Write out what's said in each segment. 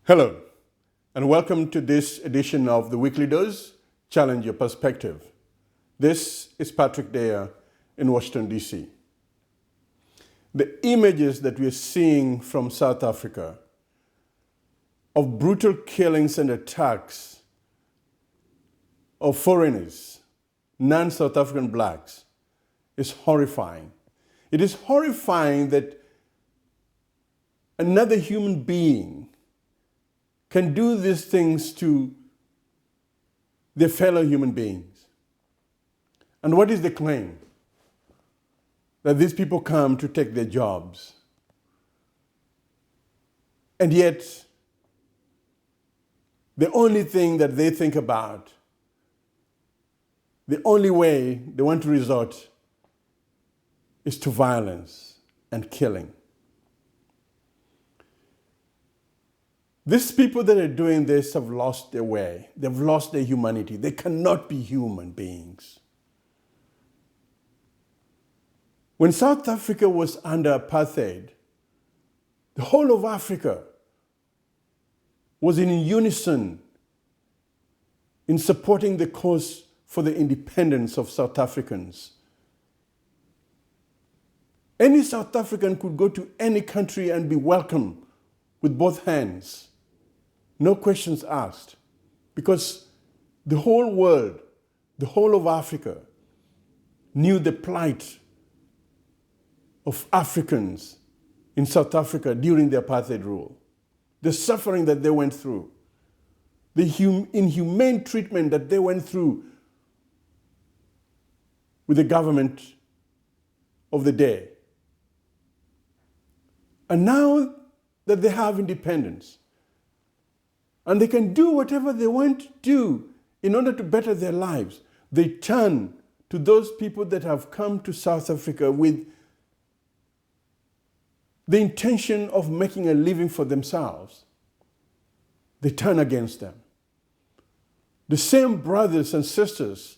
Hello, and welcome to this edition of the Weekly Dose, Challenge Your Perspective. This is Patrick Dyer in Washington, D.C. The images that we are seeing from South Africa of brutal killings and attacks of foreigners, non-South African blacks, is horrifying. It is horrifying that another human being can do these things to their fellow human beings. And what is the claim? That these people come to take their jobs. And yet, the only thing that they think about, the only way they want to resort is to violence and killing. These people that are doing this have lost their way. They've lost their humanity. They cannot be human beings. When South Africa was under apartheid, the whole of Africa was in unison in supporting the cause for the independence of South Africans. Any South African could go to any country and be welcomed with both hands. No questions asked, because the whole world, the whole of Africa, knew the plight of Africans in South Africa during the apartheid rule, the suffering that they went through, the inhumane treatment that they went through with the government of the day. And now that they have independence, and they can do whatever they want to do in order to better their lives, they turn to those people that have come to South Africa with the intention of making a living for themselves. They turn against them. The same brothers and sisters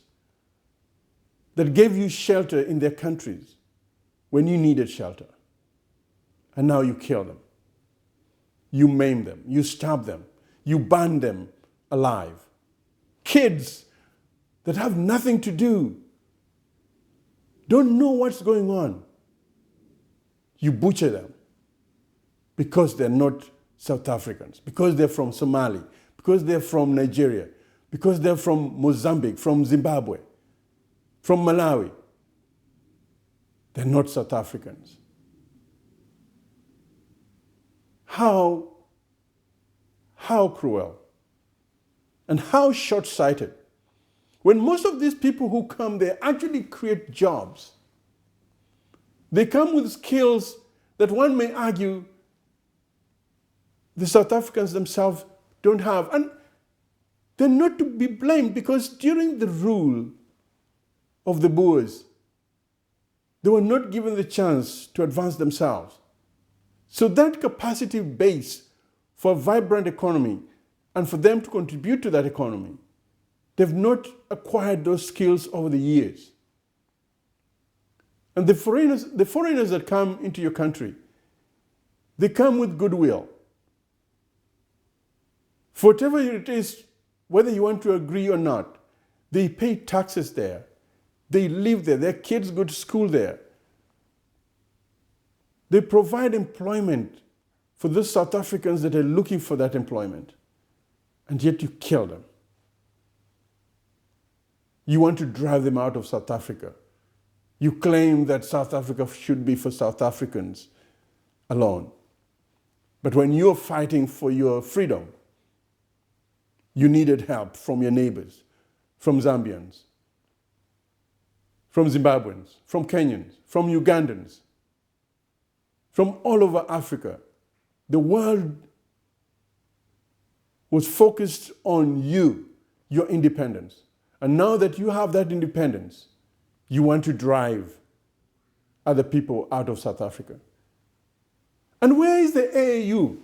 that gave you shelter in their countries when you needed shelter. And now you kill them. You maim them. You stab them. You burn them alive. Kids that have nothing to do, don't know what's going on. You butcher them because they're not South Africans, because they're from Somalia, because they're from Nigeria, because they're from Mozambique, from Zimbabwe, from Malawi. They're not South Africans. How cruel and how short-sighted. When most of these people who come, they actually create jobs. They come with skills that one may argue the South Africans themselves don't have. And they're not to be blamed, because during the rule of the Boers, they were not given the chance to advance themselves. So that capacity base for a vibrant economy and for them to contribute to that economy, they've not acquired those skills over the years. And the foreigners that come into your country, they come with goodwill. For whatever it is, whether you want to agree or not, they pay taxes there. They live there. Their kids go to school there. They provide employment for those South Africans that are looking for that employment. And yet you kill them. You want to drive them out of South Africa. You claim that South Africa should be for South Africans alone. But when you're fighting for your freedom, you needed help from your neighbors, from Zambians, from Zimbabweans, from Kenyans, from Ugandans, from all over Africa. The world was focused on you, your independence. And now that you have that independence, you want to drive other people out of South Africa. And where is the AAU?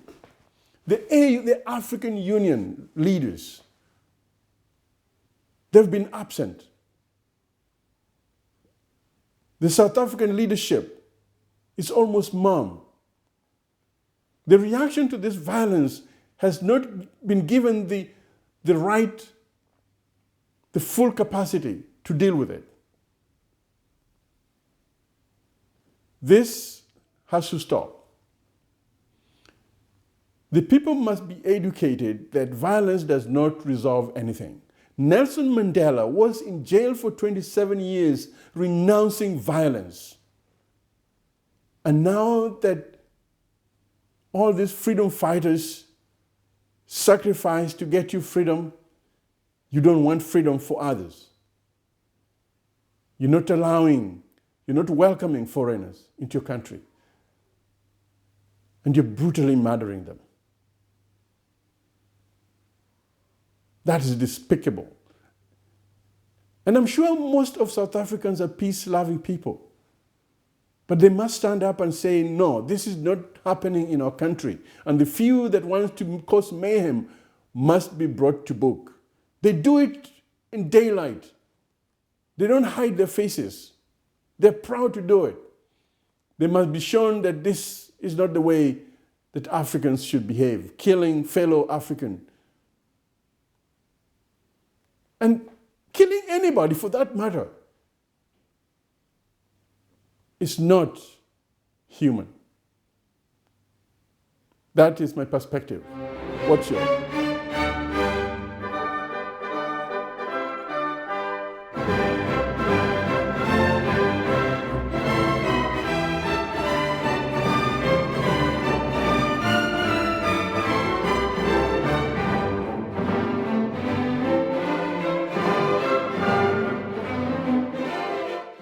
The AAU, the African Union leaders, they've been absent. The South African leadership is almost mum. The reaction to this violence has not been given the right, the full capacity to deal with it. This has to stop. The people must be educated that violence does not resolve anything. Nelson Mandela was in jail for 27 years renouncing violence. And now that all these freedom fighters sacrifice to get you freedom, you don't want freedom for others. You're not welcoming foreigners into your country. And you're brutally murdering them. That is despicable. And I'm sure most of South Africans are peace-loving people. But they must stand up and say, no, this is not happening in our country. And the few that want to cause mayhem must be brought to book. They do it in daylight. They don't hide their faces. They're proud to do it. They must be shown that this is not the way that Africans should behave, killing fellow African. And killing anybody for that matter is not human. That is my perspective. What's yours?